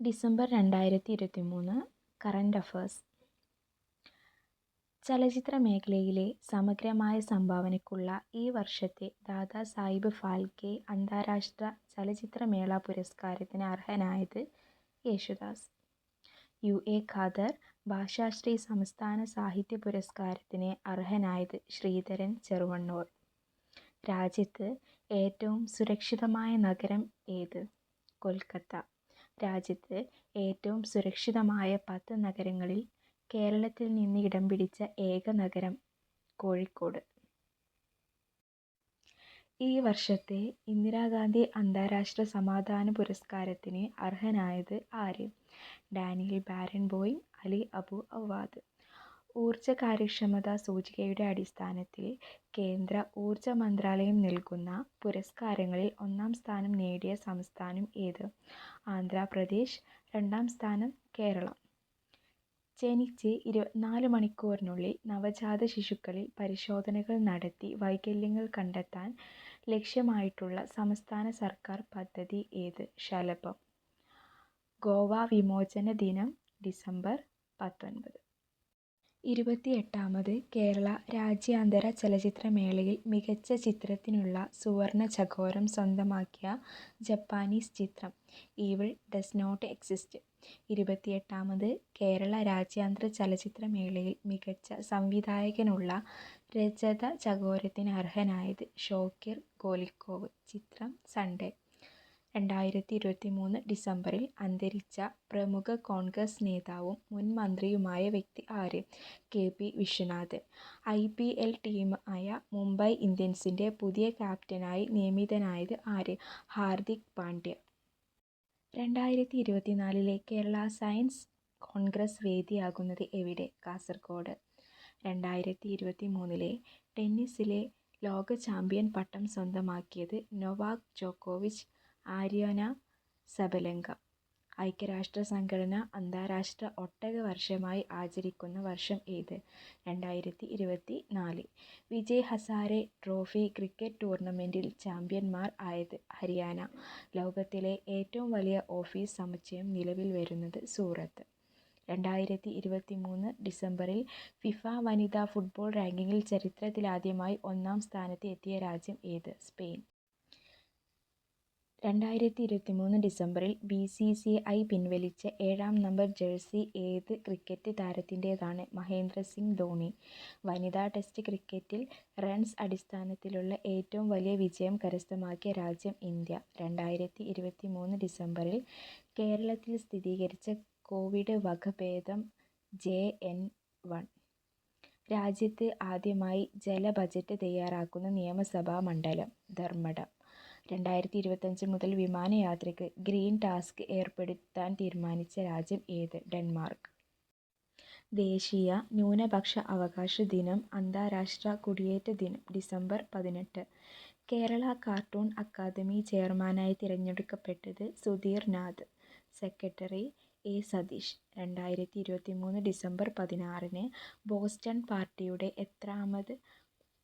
December 2023 current affairs. ചലച്ചിത്ര മേഖലയിലെ സമഗ്രമായ സംഭാവനയ്ക്കുള്ള ഈ വർഷത്തെ ദാദാസാഹിബ് ഫാൽക്കെ അന്താരാഷ്ട്ര ചലച്ചിത്രമേള പുരസ്കാരത്തിന് അർഹനായത് യേശുദാസ്. UA ഖാദർ ഭാഷാശ്രീ സംസ്ഥാന സാഹിത്യ പുരസ്കാരത്തിന് അർഹനായത് ശ്രീധരൻ ചെറുവണ്ണൂർ. രാജ്യത്ത് ഏറ്റവും സുരക്ഷിതമായ നഗരം ഏത്? കൊൽക്കത്ത. രാജ്യത്ത് ഏറ്റവും സുരക്ഷിതമായ 10 നഗരങ്ങളിൽ കേരളത്തിൽ നിന്ന് ഇടം പിടിച്ച ഏക നഗരം കോഴിക്കോട്. ഈ വർഷത്തെ ഇന്ദിരാഗാന്ധി അന്താരാഷ്ട്ര സമാധാന പുരസ്കാരത്തിന് അർഹനായത് ആര്? ഡാനിയൽ ബാരൻബോയിം, അലി അബു ഔവാദ്. ഊർജ കാര്യക്ഷമതാ സൂചികയുടെ അടിസ്ഥാനത്തിൽ കേന്ദ്ര ഊർജ മന്ത്രാലയം നൽകുന്ന പുരസ്കാരങ്ങളിൽ 1-ാം സ്ഥാനം നേടിയ സംസ്ഥാനം ഏത്? ആന്ധ്രാപ്രദേശ്. 2-ാം സ്ഥാനം കേരളം. ജനിച്ച് 24 മണിക്കൂറിനുള്ളിൽ നവജാത ശിശുക്കളിൽ പരിശോധനകൾ നടത്തി വൈകല്യങ്ങൾ കണ്ടെത്താൻ ലക്ഷ്യമായിട്ടുള്ള സംസ്ഥാന സർക്കാർ പദ്ധതി ഏത്? ശലഭം. ഗോവ വിമോചന ദിനം ഡിസംബർ 19. 28ാമത് കേരള രാജ്യാന്തര ചലച്ചിത്രമേളയിൽ മികച്ച ചിത്രത്തിനുള്ള സുവർണ ചകോരം സ്വന്തമാക്കിയ ജപ്പാനീസ് ചിത്രം ഈവിൾ ഡസ് നോട്ട് എക്സിസ്റ്റ്. 28ാമത് കേരള രാജ്യാന്തര ചലച്ചിത്രമേളയിൽ മികച്ച സംവിധായകനുള്ള രജത ചകോരത്തിന് അർഹനായത് ഷോക്കിർ ഗോലിക്കോവ്. ചിത്രം സൺഡേ. 2023 ഡിസംബറിൽ അന്തരിച്ച പ്രമുഖ കോൺഗ്രസ് നേതാവും മുൻ മന്ത്രിയുമായ വ്യക്തി ആര്? KP വിശ്വനാഥൻ. IPL ടീമായ മുംബൈ ഇന്ത്യൻസിൻ്റെ പുതിയ ക്യാപ്റ്റനായി നിയമിതനായത് ആര്? ഹാർദിക് പാണ്ഡ്യ. 2024 കേരള സയൻസ് കോൺഗ്രസ് വേദിയാകുന്നത് എവിടെ? കാസർഗോഡ്. 2023 ടെന്നീസിലെ ലോക ചാമ്പ്യൻ പട്ടം സ്വന്തമാക്കിയത് നൊവാക് ജോക്കോവിച്ച്, ആര്യാന സബലെങ്ക. ഐക്യരാഷ്ട്ര സംഘടന അന്താരാഷ്ട്ര ഒട്ടക വർഷമായി ആചരിക്കുന്ന വർഷം ഏത്? 2024. വിജയ് ഹസാരെ ട്രോഫി ക്രിക്കറ്റ് ടൂർണമെൻറ്റിൽ ചാമ്പ്യന്മാർ ആയത് ഹരിയാന. ലോകത്തിലെ ഏറ്റവും വലിയ ഓഫീസ് സമുച്ചയം നിലവിൽ വരുന്നത് സൂറത്ത്. 2023 ഡിസംബറിൽ ഫിഫ വനിതാ ഫുട്ബോൾ റാങ്കിങ്ങിൽ ചരിത്രത്തിലാദ്യമായി 1-ാം സ്ഥാനത്ത് എത്തിയ രാജ്യം ഏത്? സ്പെയിൻ. 2023 ഡിസംബറിൽ BCCI പിൻവലിച്ച 7-ാം നമ്പർ ജേഴ്സി ഏത് ക്രിക്കറ്റ് താരത്തിൻ്റേതാണ്? മഹേന്ദ്ര സിംഗ് ധോണി. വനിതാ ടെസ്റ്റ് ക്രിക്കറ്റിൽ റൺസ് അടിസ്ഥാനത്തിലുള്ള ഏറ്റവും വലിയ വിജയം കരസ്ഥമാക്കിയ രാജ്യം ഇന്ത്യ. 2023 ഡിസംബറിൽ കേരളത്തിൽ സ്ഥിരീകരിച്ച കോവിഡ് വകഭേദം JN.1. രാജ്യത്ത് ആദ്യമായി ജല ബജറ്റ് തയ്യാറാക്കുന്ന നിയമസഭാ മണ്ഡലം ധർമ്മടം. 2025 മുതൽ വിമാനയാത്രയ്ക്ക് ഗ്രീൻ ടാക്സ് ഏർപ്പെടുത്താൻ തീരുമാനിച്ച രാജ്യം ഏത്? ഡെൻമാർക്ക്. ദേശീയ ന്യൂനപക്ഷ അവകാശ ദിനം അന്താരാഷ്ട്ര കുടിയേറ്റ ദിനം ഡിസംബർ 18. കേരള കാർട്ടൂൺ അക്കാദമി ചെയർമാനായി തിരഞ്ഞെടുക്കപ്പെട്ടത് Sudheer Nath. Secretary A. Satheesh. 2023 December 16 Boston പാർട്ടിയുടെ എത്രാമത്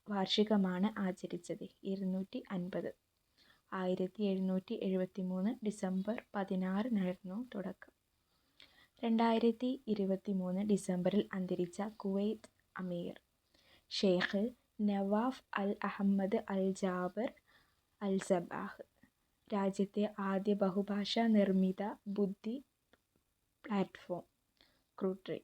വാർഷികമാണ് ആചരിച്ചത്? 250. 1773 ഡിസംബർ 16 തുടക്കം. 2023 ഡിസംബറിൽ അന്തരിച്ച കുവൈത്ത് അമീർ ഷെയ്ഖ് നവാഫ് അൽ അഹമ്മദ് അൽ ജാബർ അൽ സബാഹ്. രാജ്യത്തെ ആദ്യ ബഹുഭാഷാ നിർമ്മിത ബുദ്ധി പ്ലാറ്റ്ഫോം ക്രൂട്രീ.